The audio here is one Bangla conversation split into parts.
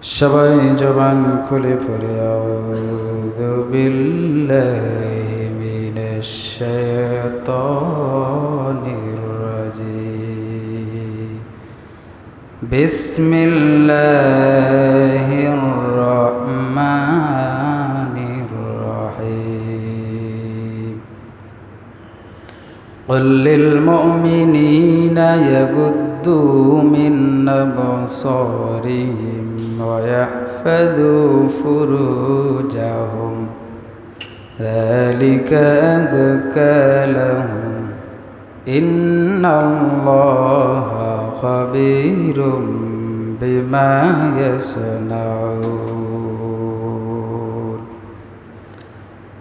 সবাই জবান খুলে পড়ে আউযু বিল্লাহি মিনাশ শাইতানির রাজিম বিসমিল্লাহির রহমানির রহিম قل للمؤمنين يغضوا من أبصارهم ويحفظوا فروجهم ذلك أزكى لهم إن الله خبير بما يصنعون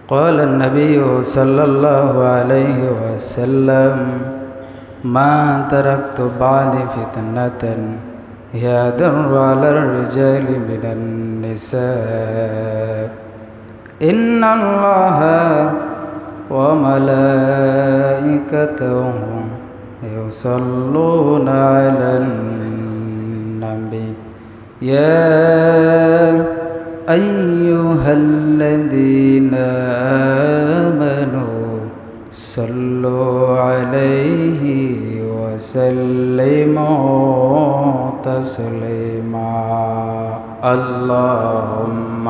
قال النبي صلى الله عليه وسلم ما تركت بعد فتنة يدر على الرجال من النساء إن الله وملائكته يصلون على النبي يا أيها الذين آمنوا صلوا عليه وسلموا تسليما اللهم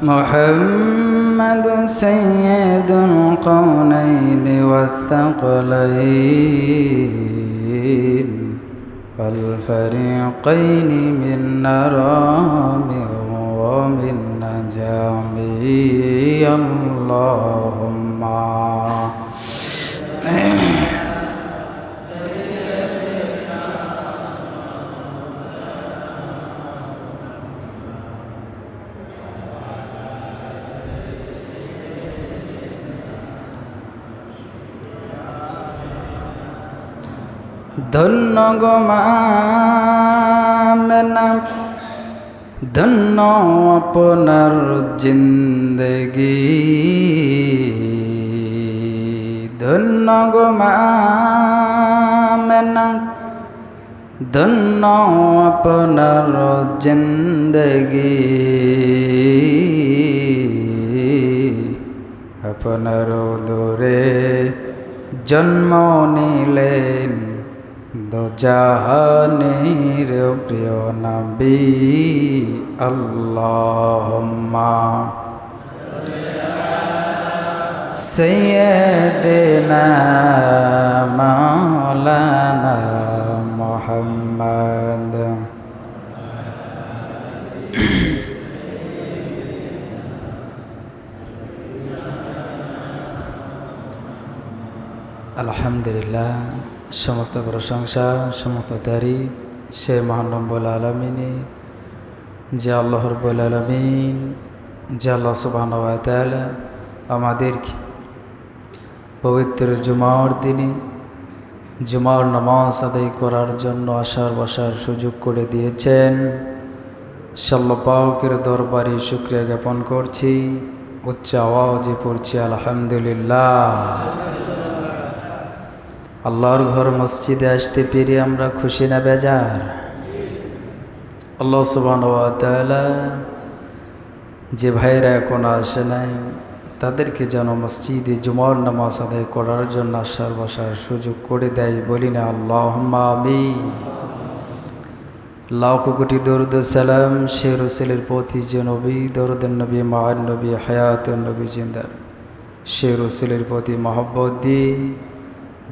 محمد سيد القونين والثقلين والفريقين من نرام ومن نجام اللهم ধন্য গো মামেনা ধন্য আপনার জিন্দগি ধন্য গো মামেনা ধন্য আপনার জিন্দগি আপনার দূরে জন্ম নিলেন দো জাহানের প্রিয় নবী আল্লাহুম্মা সাইয়্যিদিনা মাওলানা মুহাম্মদ আলহামদুলিল্লাহ সমস্ত প্রশংসা সমস্ত তারিফ সে মহান রব্বুল আলামিনের যে আল্লাহ রব্বুল আলামিন যে আল্লাহ সুবহানাহু ওয়া তাআলা আমাদেরকে পবিত্র জুমার দিনে জুমার নামাজ আদায় করার জন্য আসার বসার সুযোগ করে দিয়েছেন আল্লাহ পাকের দরবারে শুকরিয়া জ্ঞাপন করছি উচ্চ আওয়াজে পড়ছি আলহামদুলিল্লাহ আল্লাহর ঘর মসজিদে আসতে পেরে আমরা খুশি না বেজার আল্লাহ সুবহানাহু ওয়া তাআলা যে ভাইরা এখন আসে নাই তাদেরকে যেন মসজিদে জুমার নামাজ আদায় করার জন্য আসার বসার সুযোগ করে দেয় বলি না আল্লাহুম্মা আমিন লাখ কোটি দরুদ সালাম সে রাসূলের প্রতি যে নবী দরুদের নবী মহান নবী হায়াতুন নবী জিন্দা সে রাসূলের প্রতি মহব্বত দিয়ে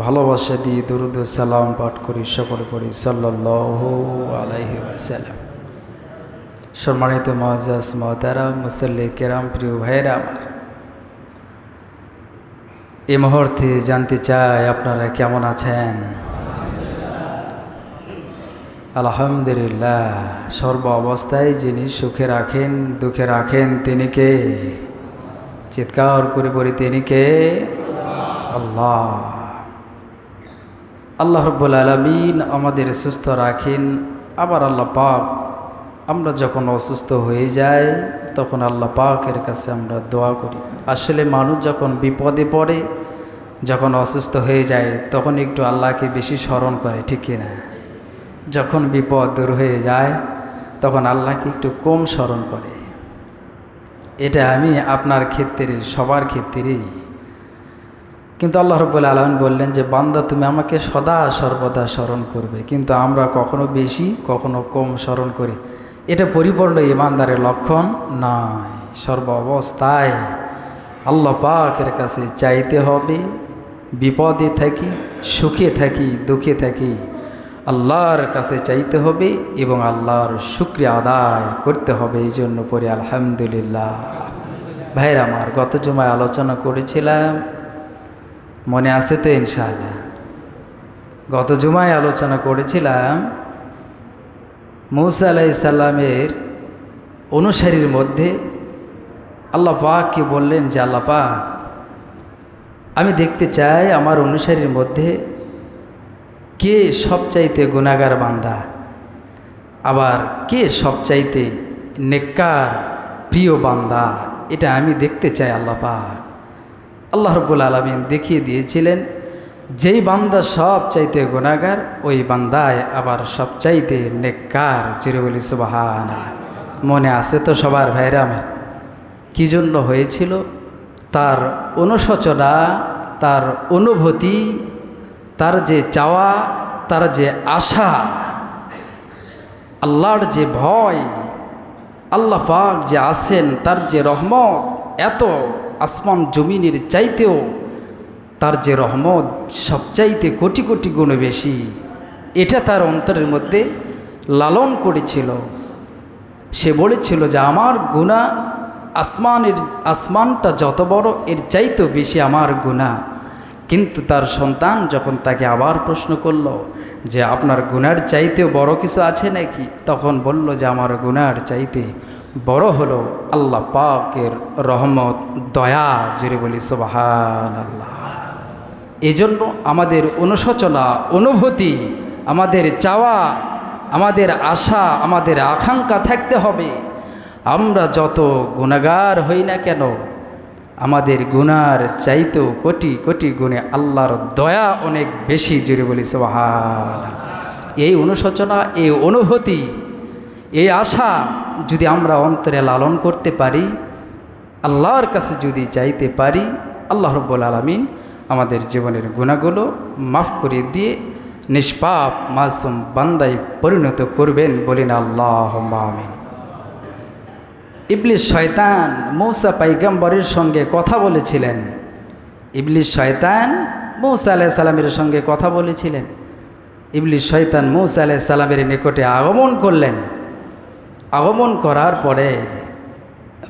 ভালোবাসা দিয়ে দরুদ সালাম পাঠ করি সকলে পড়ি সাল্লাল্লাহু আলাইহি ওয়াসাল্লাম সম্মানিত মুআজ্জাজ মুহতারাম মুসল্লি কিরাম প্রিয় ভাইরা আমার এই মুহূর্তে জানতে চাই আপনারা কেমন আছেন আলহামদুলিল্লাহ সর্ব অবস্থায় যিনি সুখে রাখেন দুঃখে রাখেন তিনি কে চিৎকার করে বলি তিনি কে আল্লাহ আল্লাহ রাব্বুল আলামিন আমাদের সুস্থ রাখেন। আবার আল্লাহ পাক আমরা যখন অসুস্থ হয়ে যাই তখন আল্লাহ পাকের কাছে আমরা দোয়া করি। আসলে মানুষ যখন বিপদে পড়ে, যখন অসুস্থ হয়ে যায়, তখন একটু আল্লাহকে বেশি স্মরণ করে, ঠিক কিনা? যখন বিপদ দূর হয়ে যায় তখন আল্লাহকে একটু কম স্মরণ করে। এটা আমি আপনার ক্ষেত্রে, সবার ক্ষেত্রেই। কিন্তু আল্লাহ রাব্বুল আলামিন বললেন যে বান্দা তুমি আমাকে সদা সর্বদা স্মরণ করবে, কিন্তু আমরা কখনো বেশি কখনো কম স্মরণ করি। এটা পরিপূর্ণ ঈমানদারের লক্ষণ নয়। সর্ব অবস্থায় আল্লাহ পাকের কাছে চাইতে হবে। বিপদে থাকি, সুখে থাকি, দুঃখে থাকি, আল্লাহর কাছে চাইতে হবে এবং আল্লাহর শুকরিয়া আদায় করতে হবে। এই জন্য পড়ি আলহামদুলিল্লাহ। ভাইরা আমার, গত জুমায় আলোচনা করেছিলাম, মনে আছে তো ইনশাআল্লাহ? গত জুমায় আলোচনা করেছিলাম মূসা আলাইহিস সালামের অনুসারীর মধ্যে আল্লাহ পাক কি বললেন যে আল্লাহ পাক, আমি দেখতে চাই আমার অনুসারীর মধ্যে কে সবচাইতে গুনাহগার বান্দা, আবার কে সবচাইতে নেককার প্রিয় বান্দা, এটা আমি দেখতে চাই আল্লাহ পাক। আল্লাহ রাব্বুল আলামিন দেখিয়ে দিয়েছিলেন যেই বান্দা সবচাইতে গুনাহগার ওই বান্দায় আবার সবচাইতে নেককার। জোরে বলি সুবহানাল্লাহ। মনে আছে তো সবার ভাইরা আমার? কী জন্য হয়েছিল? তার অনুশোচনা, তার অনুভূতি, তার যে চাওয়া, তার যে আশা, আল্লাহর যে ভয়, আল্লাহ পাক যে আছেন, তার যে রহমত এত আসমান জমিনের চাইতেও তার যে রহমত সবচাইতে কোটি কোটি গুণ বেশি, এটা তার অন্তরের মধ্যে লালন করেছিল। সে বলেছিল যে আমার গুনাহ আসমানটা যত বড়, এর চাইতেও বেশি আমার গুনাহ। কিন্তু তার সন্তান যখন তাকে আবার প্রশ্ন করল যে আপনার গুনার চাইতেও বড় কিছু আছে নাকি, তখন বলল যে আমার গুনার চাইতে বড় হলো আল্লাহ পাকের রহমত, দয়া। জোরে বলি সুবহানাল্লাহ। এজন্য আমাদের অনুশোচনা, অনুভূতি, আমাদের চাওয়া, আমাদের আশা, আমাদের আকাঙ্ক্ষা থাকতে হবে আমরা যত গুনাহগার হই না কেন, আমাদের গুনার চাইতেও কোটি কোটি গুণে আল্লাহর দয়া অনেক বেশি। জোরে বলি সুবহানাল্লাহ। এই অনুশোচনা, এই অনুভূতি, এই আশা যদি আমরা অন্তরে লালন করতে পারি, আল্লাহর কাছে যদি চাইতে পারি, আল্লাহ রাব্বুল আলামিন আমাদের জীবনের গুনাহগুলো মাফ করে দিয়ে নিষ্পাপ মাসুম বান্দায় পরিণত করবেন। বলিন আল্লাহুম্মা আমিন। ইবলিস শয়তান মূসা পয়গম্বরের সঙ্গে কথা বলেছিলেন। ইবলিস শয়তান মূসা আলাইহিস সালামের সঙ্গে কথা বলেছিলেন। ইবলিস শয়তান মূসা আলাইহিস সালামের নিকটে আগমন করলেন। আগমন করার পরে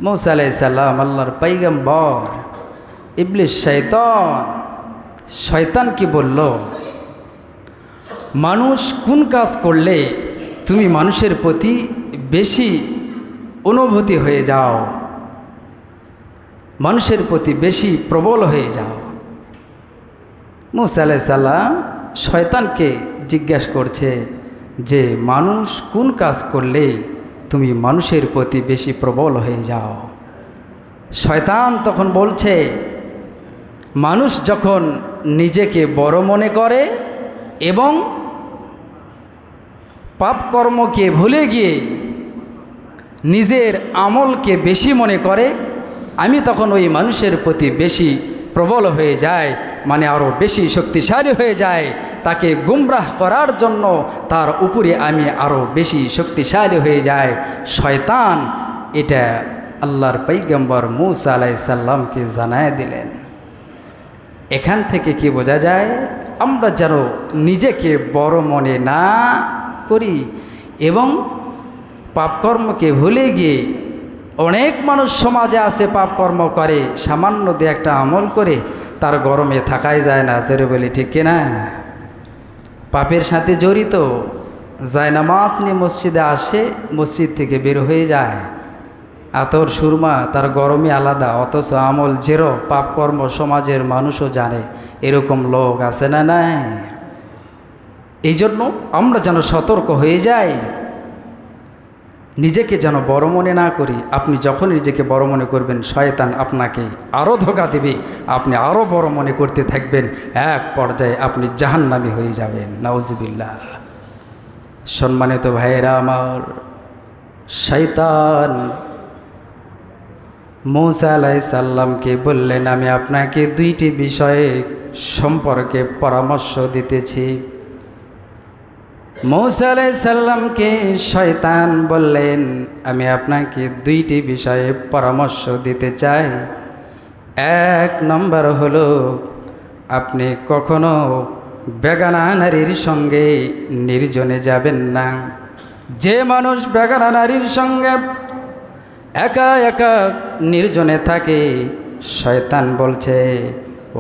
মূসা আলাইহিস সালাম আল্লাহর পয়গম্বর, ইবলিস শয়তান কি বলল, মানুষ কোন কাজ করলে তুমি মানুষের প্রতি বেশি অনুভূতি হয়ে যাও, মানুষের প্রতি বেশি প্রবল হয়ে যাও? মূসা আলাইহিস সালাম শয়তানকে জিজ্ঞাসা করছে যে মানুষ কোন কাজ করলে তুমি মানুষের প্রতি বেশি প্রবল হয়ে যাও? শয়তান তখন বলছে, মানুষ যখন নিজেকে বড় মনে করে এবং পাপকর্মকে ভুলে গিয়ে নিজের আমলকে বেশি মনে করে, আমি তখন ওই মানুষের প্রতি বেশি প্রবল হয়ে যায়, মানে আরও বেশি শক্তিশালী হয়ে যায়। তাকে গুমরাহ করার জন্য তার উপরে আমি আরও বেশি শক্তিশালী হয়ে যায়। শয়তান এটা আল্লাহর পয়গম্বর মূসা আলাইহিস সালামকে জানায় দিলেন। এখান থেকে কি বোঝা যায়, আমরা যেন নিজেকে বড় মনে না করি এবং পাপকর্মকে ভুলে গিয়ে, অনেক মানুষ সমাজে আছে পাপকর্ম করে, সামান্য দিয়ে একটা আমল করে তার গরমে থাকাই যায় না। জোরে বলি ঠিক কিনা? পাপের সাথে জড়িত, যায় নামাজ নিয়ে মসজিদে আসে, মসজিদ থেকে বের হয়ে যায়, আতর সুরমা, তার গরমই আলাদা, অথচ আমল জেরো, পাপকর্ম সমাজের মানুষও জানে। এরকম লোক আছে না নাই? এই জন্য আমরা যেন সতর্ক হয়ে যাই, নিজেকে যেন বড় মনে না করি। আপনি যখন নিজেকে বড় মনে করবেন, শয়তান আপনাকে আরও ধোঁকা দেবে, আপনি আরও বড় মনে করতে থাকবেন, এক পর্যায়ে আপনি জাহান্নামী হয়ে যাবেন। নাউজুবিল্লাহ। সম্মানিত ভাইয়েরা আমার, শয়তান মূসা আলাইহিস সালামকে বললেন, আমি আপনাকে দুইটি বিষয়ে সম্পর্কে পরামর্শ দিতেছি। মূসা আলাইহিস সালামকে শয়তান বললেন, আমি আপনাকে দুইটি বিষয়ে পরামর্শ দিতে চাই। এক নম্বর হলো, আপনি কখনো বেগানা নারীর সঙ্গে নির্জনে যাবেন না। যে মানুষ বেগানা নারীর সঙ্গে একা একা নির্জনে থাকে, শয়তান বলছে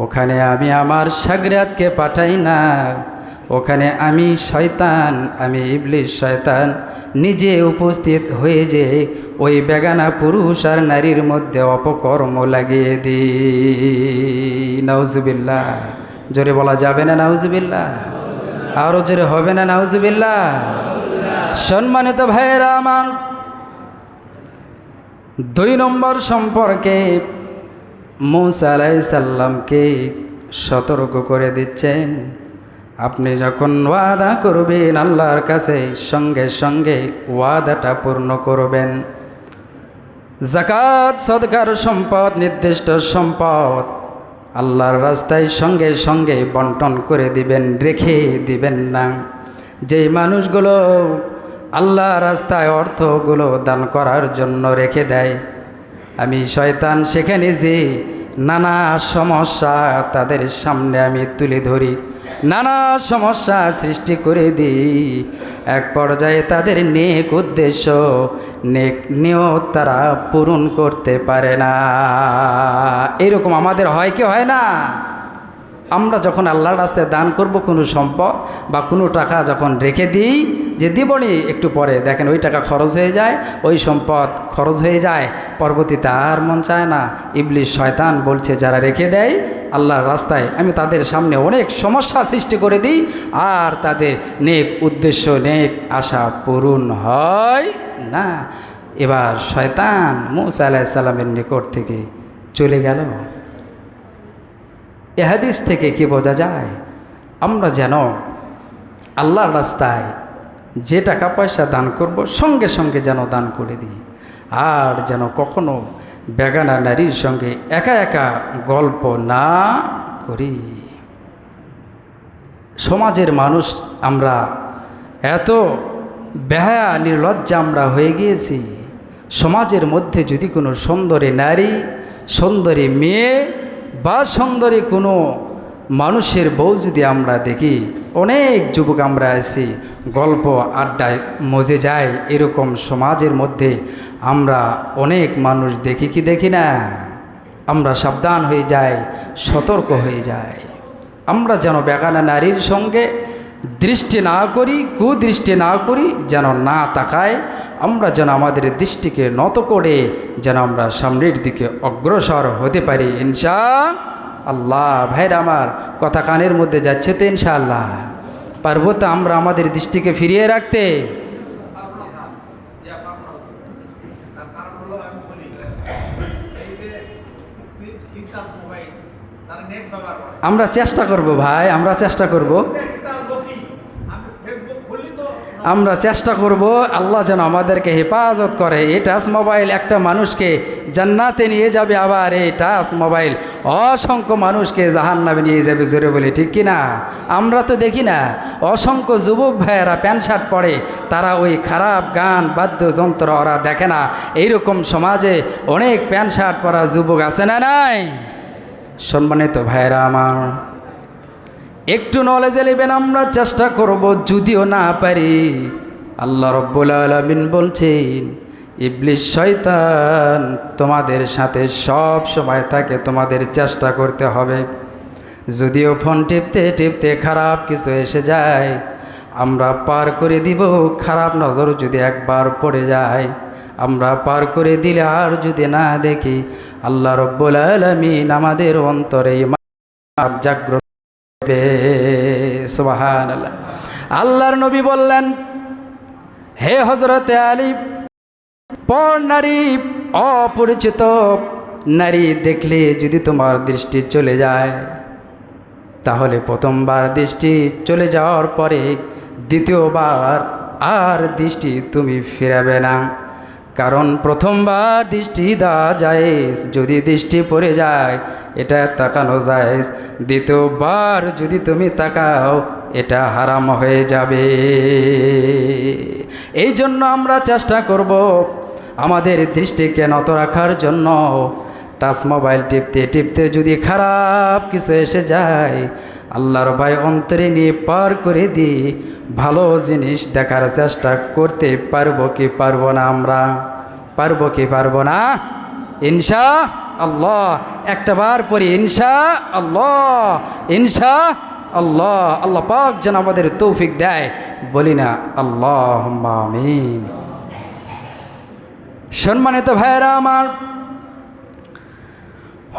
ওখানে আমি আমার শাগরিয়াতকে পাঠাই না, ওখানে আমি শয়তান, আমি ইবলিস শয়তান নিজে উপস্থিত হয়ে যে ওই বেগানা পুরুষ আর নারীর মধ্যে অপকর্ম লাগিয়ে দিই। নাউজুবিল্লাহ। জোরে বলা যাবে না নাউজুবিল্লাহ? আরও জোরে হবে না নাউজুবিল্লাহ? সম্মানিত ভাইয়েরা আমার, দুই নম্বর সম্পর্কে মূসা আলাইহিস সালামকে সতর্ক করে দিচ্ছেন, আপনি যখন ওয়াদা করবেন আল্লাহর কাছে, সঙ্গে সঙ্গে ওয়াদাটা পূর্ণ করবেন। যাকাত সদকার সম্পদ, নির্দিষ্ট সম্পদ আল্লাহর রাস্তায় সঙ্গে সঙ্গে বন্টন করে দিবেন, রেখে দিবেন না। যেই মানুষগুলো আল্লাহ রাস্তায় অর্থগুলো দান করার জন্য রেখে দেয়, আমি শয়তান সেখানে যে নানা সমস্যা তাদের সামনে আমি তুলে ধরি, নানা সমস্যা সৃষ্টি করে দিই। এক পর্যায়ে তাদের নেক উদ্দেশ্য, নেক নিয়ত তারা পূরণ করতে পারে না। এরকম আমাদের হয় কি হয় না? আমরা যখন আল্লাহর রাস্তায় দান করব কোনো সম্পদ বা কোনো টাকা যখন রেখে দিই, যে দিবনি একটু পরে দেখেন ওই টাকা খরচ হয়ে যায়, ওই সম্পদ খরচ হয়ে যায়, পরবর্তীতে আর মন চায় না। ইবলিস শয়তান বলছে যারা রেখে দেয় আল্লাহর রাস্তায়, আমি তাদের সামনে অনেক সমস্যা সৃষ্টি করে দিই, আর তাদের নেক উদ্দেশ্য, নেক আশা পূরণ হয় না। এবার শয়তান মূসা আলাইহিস সালামের নিকট থেকে চলে গেল। এ হাদিস থেকে কি বোঝা যায়? আমরা যেন আল্লাহর রাস্তায় যে টাকা পয়সা দান করব সঙ্গে সঙ্গে যেন দান করে দিই, আর যেন কখনো বেগানা নারীর সঙ্গে একা একা গল্প না করি। সমাজের মানুষ আমরা এত বেহায়া নির্লজ্জা আমরা হয়ে গিয়েছি। সমাজের মধ্যে যদি কোনো সুন্দরী নারী, সুন্দরী মেয়ে বা সুন্দরী কোনো মানুষের বউ যদি আমরা দেখি, অনেক যুবক আমরা আছি গল্প আড্ডায় মজে যায়, এরকম সমাজের মধ্যে আমরা অনেক মানুষ দেখি কি দেখি না? আমরা সাবধান হয়ে যাই, সতর্ক হয়ে যাই। আমরা যেন বেগানা নারীর সঙ্গে দৃষ্টি না করি, কুদৃষ্টি না করি, যেন না তাকায়। আমরা যেন আমাদের দৃষ্টিকে নত করে যেন আমরা সামনের দিকে অগ্রসর হতে পারি ইনশাআল্লাহ। ভাইরা আমার, কথা কানের মধ্যে যাচ্ছে তো ইনশাআল্লাহ? পারবো তো আমরা আমাদের দৃষ্টিকে ফিরিয়ে রাখতে? আমরা চেষ্টা করব ভাই, আমরা চেষ্টা করব, আমরা চেষ্টা করব। আল্লাহ যেন আমাদেরকে হেফাজত করে। এই টাচ মোবাইল একটা মানুষকে জান্নাতে নিয়ে যাবে, আবার এই টাচ মোবাইল অসংখ্য মানুষকে জাহান্নামে নিয়ে যাবে। জোরে বলে ঠিক কি না? আমরা তো দেখি না অসংখ্য যুবক ভাইয়েরা প্যান্ট শার্ট পরে, তারা ওই খারাপ গান বাদ্যযন্ত্র ওরা দেখে না। এইরকম সমাজে অনেক প্যান্ট শার্ট পরা যুবক আছে না নাই? সম্মানিত ভাইয়েরা আমার, একটু নলেজে নেবেন, আমরা চেষ্টা করব। যদিও না পারি, আল্লাহ রব্বুল আলামিন বলছেন ইবলিস শয়তান তোমাদের সাথে সব সময় থাকে, তোমাদের চেষ্টা করতে হবে। যদিও ফোন টিপতে টিপতে খারাপ কিছু এসে যায়, আমরা পার করে দিব। খারাপ নজর যদি একবার পড়ে যায়, আমরা পার করে দিলে আর যদি না দেখি, আল্লাহ রব্বুল আলামিন আমাদের অন্তরে জাগ্রত। সুবহানাল্লাহ। আল্লাহর নবী বললেন, হে হযরতে আলী, পর নারী, অপরিচিত নারী দেখলে যদি তোমার দৃষ্টি চলে যায়, তাহলে প্রথমবার দৃষ্টি চলে যাওয়ার পরে দ্বিতীয়বার আর দৃষ্টি তুমি ফেরাবে না। কারণ প্রথমবার দৃষ্টি দেওয়া যায়, যদি দৃষ্টি পড়ে যায় এটা তাকানো যায়, দ্বিতীয়বার যদি তুমি তাকাও এটা হারাম হয়ে যাবে। এই জন্য আমরা চেষ্টা করব আমাদের দৃষ্টিকে নত রাখার জন্য। টাচ মোবাইল টিপতে টিপতে যদি খারাপ কিছু এসে যায়, আল্লাহর ভয় অন্তরে নিয়ে পার করে দিই, ভালো জিনিস দেখার চেষ্টা করতে পারবো কি পারবো না? আমরা পারবো কি পারবো না? ইনশা আল্লাহ। একটা বার পরে ইনশা আল্লাহ, ইনশা আল্লাহ। আল্লাহ পাক যেন আমাদের তৌফিক দেয়, বলি না আল্লাহুম্মা আমিন। সম্মানিত ভাইরা আমার,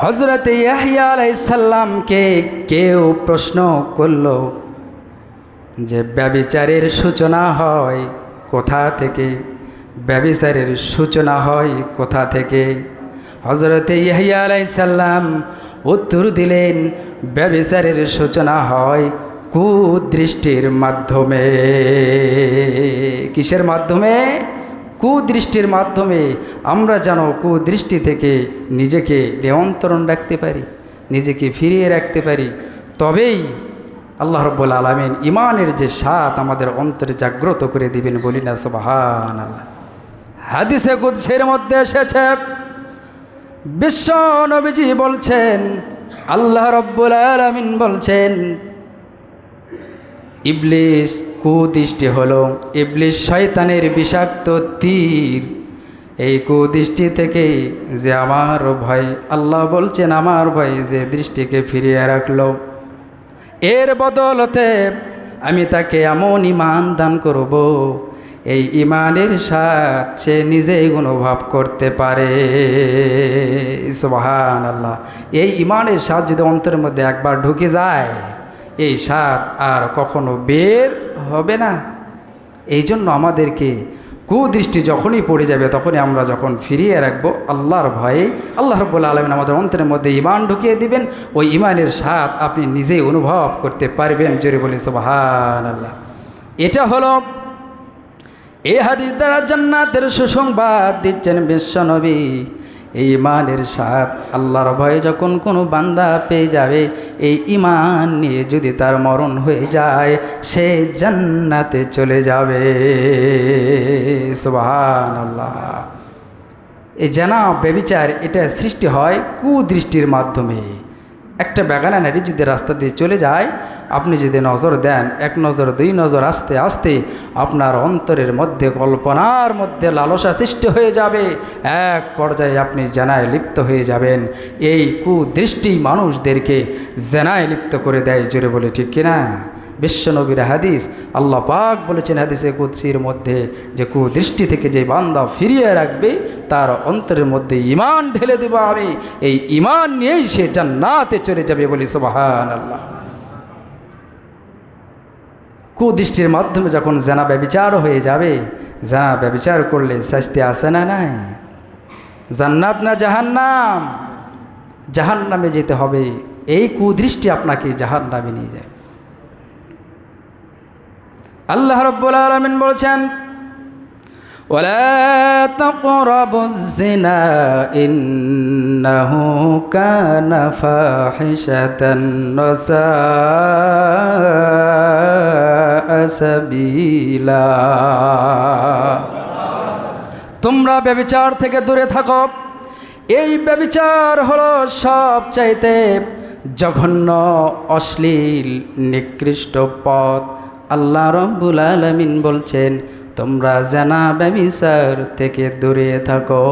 হযরত ইয়াহইয়া আলাইহিস সালামকে কেউ প্রশ্ন করল যে ব্যভিচারের সূচনা হয় কোথা থেকে? ব্যভিচারের সূচনা হয় কোথা থেকে? হযরত ইয়াহইয়া আলাইহিস সালাম উত্তর দিলেন, ব্যভিচারের সূচনা হয় কুদৃষ্টির মাধ্যমে। কিসের মাধ্যমে? কুদৃষ্টির মাধ্যমে। আমরা যেন কুদৃষ্টি থেকে নিজেকে নিয়ন্ত্রণ রাখতে পারি, নিজেকে ফিরিয়ে রাখতে পারি, তবেই আল্লাহ রাব্বুল আলামিন ইমানের যে স্বাদ আমাদের অন্তরে জাগ্রত করে দিবেন, বলি না সুবহানাল্লাহ। হাদিসে কুদসির মধ্যে এসেছে, বিশ্ব নবীজি বলছেন, আল্লাহ রাব্বুল আলামিন বলছেন, ইবলিস কুদৃষ্টি হলো ইবলিস শয়তানের বিষাক্ত তীর। এই কুদৃষ্টি থেকে যে আমার ভয়, আল্লাহ বলছেন আমার ভয় যে দৃষ্টিকে ফিরিয়ে রাখলো, এর বদলতে আমি তাকে এমন ঈমান দান করব, এই ঈমানের স্বাদ সে নিজেই অনুভব করতে পারে। সুবহানাল্লাহ। এই ঈমানের স্বাদ যদি অন্তরের মধ্যে একবার ঢুকে যায়, এই স্বাদ আর কখনো বের হবে না। এই জন্য আমাদেরকে কুদৃষ্টি যখনই পড়ে যাবে, তখনই আমরা যখন ফিরিয়ে রাখবো আল্লাহর ভয়ে, আল্লাহ রাব্বুল আলামিন আমাদের অন্তরের মধ্যে ঈমান ঢুকিয়ে দিবেন। ওই ঈমানের স্বাদ আপনি নিজেই অনুভব করতে পারবেন। জোরে বলি সুবহানাল্লাহ। এটা হলো এই হাদিস দ্বারা জান্নাতের সুসংবাদ দিচ্ছেন বিশ্বনবী। এই ঈমানের স্বাদ আল্লাহর ভয়ে যখন কোনো বান্দা পেয়ে যাবে, এই ঈমান নিয়ে যদি তার মরণ হয়ে যায়, সে জান্নাতে চলে যাবে। সুবহানাল্লাহ। এই জানা ব্যভিচার এটা সৃষ্টি হয় কুদৃষ্টির মাধ্যমে। একটা বেগানা নারী যদি রাস্তা দিয়ে চলে যায়, আপনি যদি নজর দেন, এক নজর দুই নজর, আস্তে আস্তে আপনার অন্তরের মধ্যে কল্পনার মধ্যে লালসা সৃষ্টি হয়ে যাবে, এক পর্যায়ে আপনি জেনায় লিপ্ত হয়ে যাবেন। এই কুদৃষ্টি মানুষদেরকে জেনায় লিপ্ত করে দেয়। জোরে বলে ঠিক কিনা? বিশ্বনবীর হাদিস, আল্লাহ পাক বলেছেন হাদিসে কুদসির মধ্যে যে কুদৃষ্টি থেকে যে বান্দা ফিরিয়ে রাখবে, তার অন্তরের মধ্যে ঈমান ঢেলে দেব আমি, এই ঈমান নিয়েই সে জান্নাতে চলে যাবে। বলি সুবহানাল্লাহ। কুদৃষ্টির মাধ্যমে যখন জানা ব্যভিচার হয়ে যাবে, জানা ব্যভিচার করলে শাস্তি আছে না নাই? জান্নাত না জাহান্নাম? জাহান্নামে যেতে হবে। এই কুদৃষ্টি আপনাকে জাহান্নামে নিয়ে যায়। আল্লাহ রাব্বুল আলামিন বলছেন, ওয়ালা তাকরাবুজ জিনা ইন্নাহু কানা ফাহিশাতান ওয়া সাআ সাবিলা। তোমরা ব্যভিচার থেকে দূরে থাকো। এই ব্যভিচার হলো সবচাইতে জঘন্য, অশ্লীল, নিকৃষ্ট পথ। আল্লাহ রাব্বুল আলামিন বলছেন, তোমরা জানা ব্যভিচার থেকে দূরে থাকো।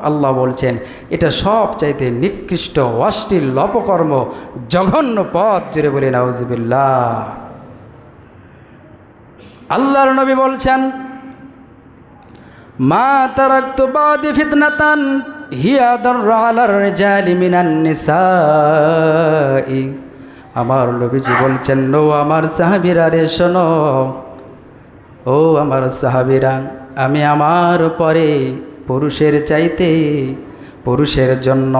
আল্লাহ বলছেন এটা সবচাইতে নিকৃষ্ট, অশ্লীল, অপকর্ম, জঘন্য পথ। জোরে বলে নাউজুবিল্লাহ। আল্লাহর নবী বলছেন, মা তারাকতু বাদি ফিতনাতান হিয়া দাররা আলার রিজালি মিনান নিসাই। আমার নবীজি বলছেন, ও আমার সাহাবীরা রে শোনো, ও আমার সাহাবীরা, আমি আমার পরে পুরুষের চাইতে পুরুষের জন্য,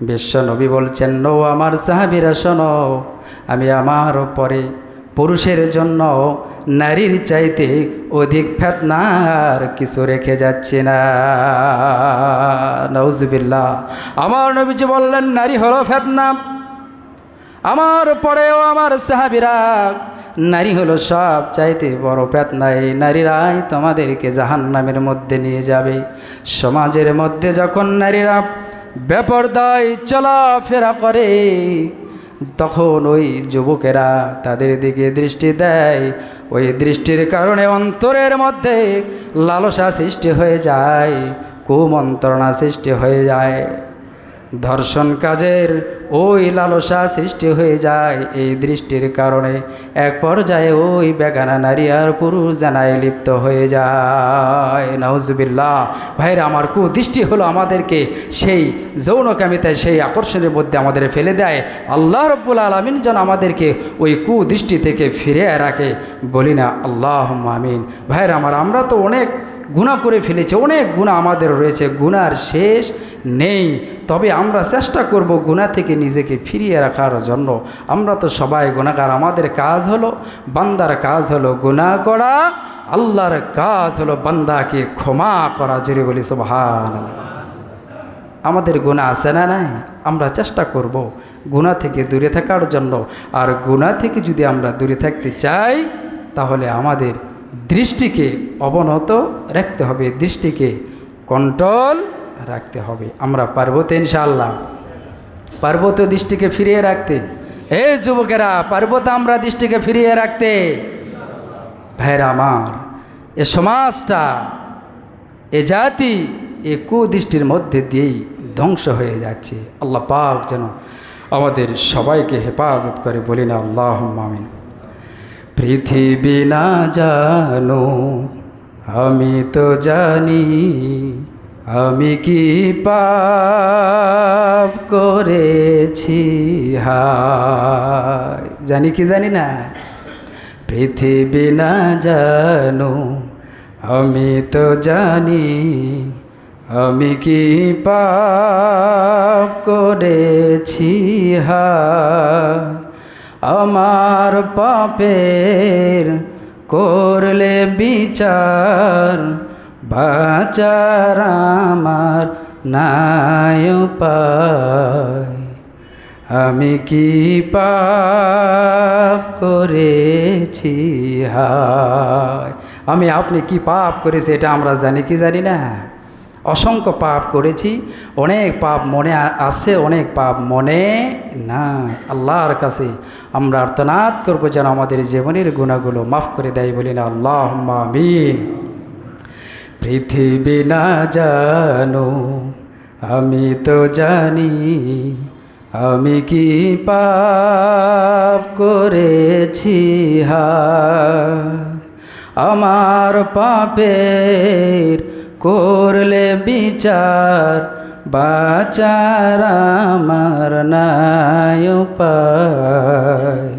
বিশ্ব নবী বলছেন, ও আমার সাহাবীরা শোনো, আমি আমার পরে পুরুষের জন্য নারীর চাইতে অধিক ফিতনার কিছু রেখে যাচ্ছি না। নাউজুবিল্লাহ। আমার নবীজি বললেন, নারী হলো ফিতনা। আমার পরেও আমার সাহাবীরা, নারী হলো সব চাইতে বড় ফিতনা। এই নারীরাই তোমাদেরকে জাহান্নামের মধ্যে নিয়ে যাবে। সমাজের মধ্যে যখন নারীরা বেপরদায় চলাফেরা করে, তখন ওই যুবকেরা তাদের দিকে দৃষ্টি দেয়। ওই দৃষ্টির কারণে অন্তরের মধ্যে লালসা সৃষ্টি হয়ে যায়, কুমন্ত্রণা সৃষ্টি হয়ে যায়, ধর্ষণ কাজের ওই লালসা সৃষ্টি হয়ে যায়। এই দৃষ্টির কারণে এক পর্যায়ে ওই বেগানা নারী আর পুরুষ জানায় লিপ্ত হয়ে যায়। নাউজুবিল্লাহ। ভাইরা আমার, কুদৃষ্টি হলো আমাদেরকে সেই যৌনকামিতায়, সেই আকর্ষণের মধ্যে আমাদের ফেলে দেয়। আল্লাহ রাব্বুল আলামিন যেন আমাদেরকে ওই কুদৃষ্টি থেকে ফিরে রাখে, বলি না আল্লাহুম্মা আমিন। ভাইরা আমার, আমরা তো অনেক গুনাহ করে ফেলেছি, অনেক গুনাহ আমাদের রয়েছে, গুনার শেষ নেই। তবে আমরা চেষ্টা করব গুনাহ থেকে নিজেকে ফিরিয়ে রাখার জন্য। আমরা তো সবাই গুনাহগার। আমাদের কাজ হলো, বান্দার কাজ হলো গুনাহ করা, আল্লাহর কাজ হলো বান্দাকে ক্ষমা করা। জোরে বলি সুবহানাল্লাহ। আমাদের গুনাহ আছে না নাই? আমরা চেষ্টা করব গুনাহ থেকে দূরে থাকার জন্য। আর গুনাহ থেকে যদি আমরা দূরে থাকতে চাই, তাহলে আমাদের দৃষ্টিকে অবনত রাখতে হবে, দৃষ্টিকে কন্ট্রোল রাখতে হবে। আমরা পারবো তো ইনশাআল্লাহ? পারবো তো দৃষ্টিকে ফিরিয়ে রাখতে? এই যুবকেরা, পারবো তো আমরা দৃষ্টিকে ফিরিয়ে রাখতে? ভাইরা আমার, এ সমাজটা, এ জাতি এ কুদৃষ্টির মধ্যে দিয়েই ধ্বংস হয়ে যাচ্ছে। আল্লাহ পাক যেন আমাদের সবাইকে হেফাজত করে, বলি না আল্লাহুম্মা আমিন। পৃথিবী না জানো, আমি তো জানি, আমি কি পাপ করেছি, হায় জানি কি জানি না। পৃথিবী না জানো, আমি তো জানি, আমি কি পাপ করেছি, হায় আমার পাপের করলে বিচার, বাঁচার আমার নাই উপায়, আমি কি পাপ করেছি, হায় আমি আপনি কি পাপ করেছি এটা আমরা জানি কি জানি না? অসংখ্য পাপ করেছি, অনেক পাপ মনে আছে, অনেক পাপ মনে নাই। আল্লাহর কাছে আমরা আর্তনাদ করবো যেন আমাদের জীবনের গুনাহগুলো মাফ করে দেয়, বলি না আল্লাহুম্মা আমিন। পৃথিবী না জানো, আমি তো জানি, আমি কি পাপ করেছি, হায় আমার পাপের করলে বিচার, বাঁচার আমার নাই উপায়,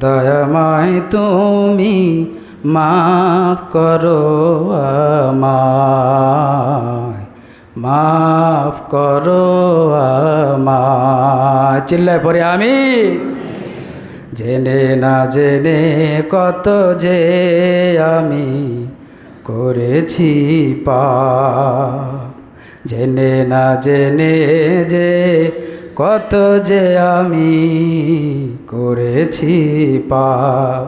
দয়াময় তুমি মাফ করো আমায়, মাফ করো আমায়। চিল্লায় পড়ে আমি। জেনে না জেনে কত যে আমি করেছি পাপ, জেনে না জেনে যে কত যে আমি করেছি পাপ,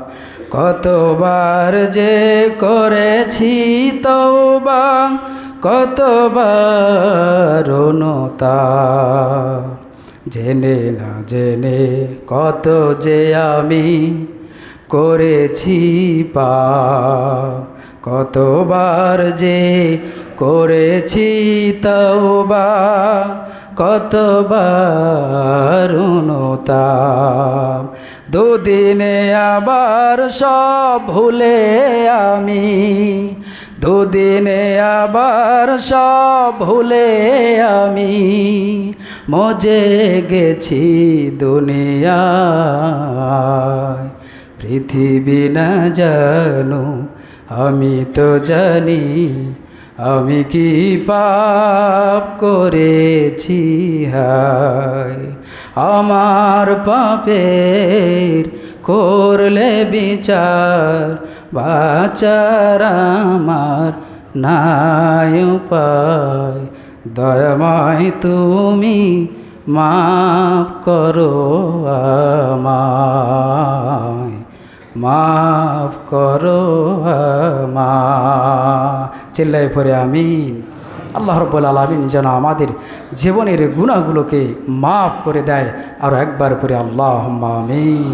কতবার যে করেছি তওবা, কতবার অনুতাপ, জেনে না জেনে কত যে আমি করেছি পাপ, কতবার যে করেছি তওবা, কতবার অনুতাপ, দুদিনে আবার সব ভুলে আমি, দুদিনে আবার সব ভুলে আমি মজে গেছি দুনিয়ায়। পৃথিবী না জানো আমি তো জানি, আমি কি পাপ করেছি হায়। আমার পাপের করলে বিচার, বাঁচার আমার নাই উপায়। দয়াময় তুমি মাফ করো আমায়, মাফ করো আমায়। চিল্লায় পড়ে আমিন। আল্লাহ রাব্বুল আলামিন যেন আমাদের জীবনের গুনাহগুলোকে মাফ করে দেয়। আর একবার পরে আল্লাহুম্মা আমিন।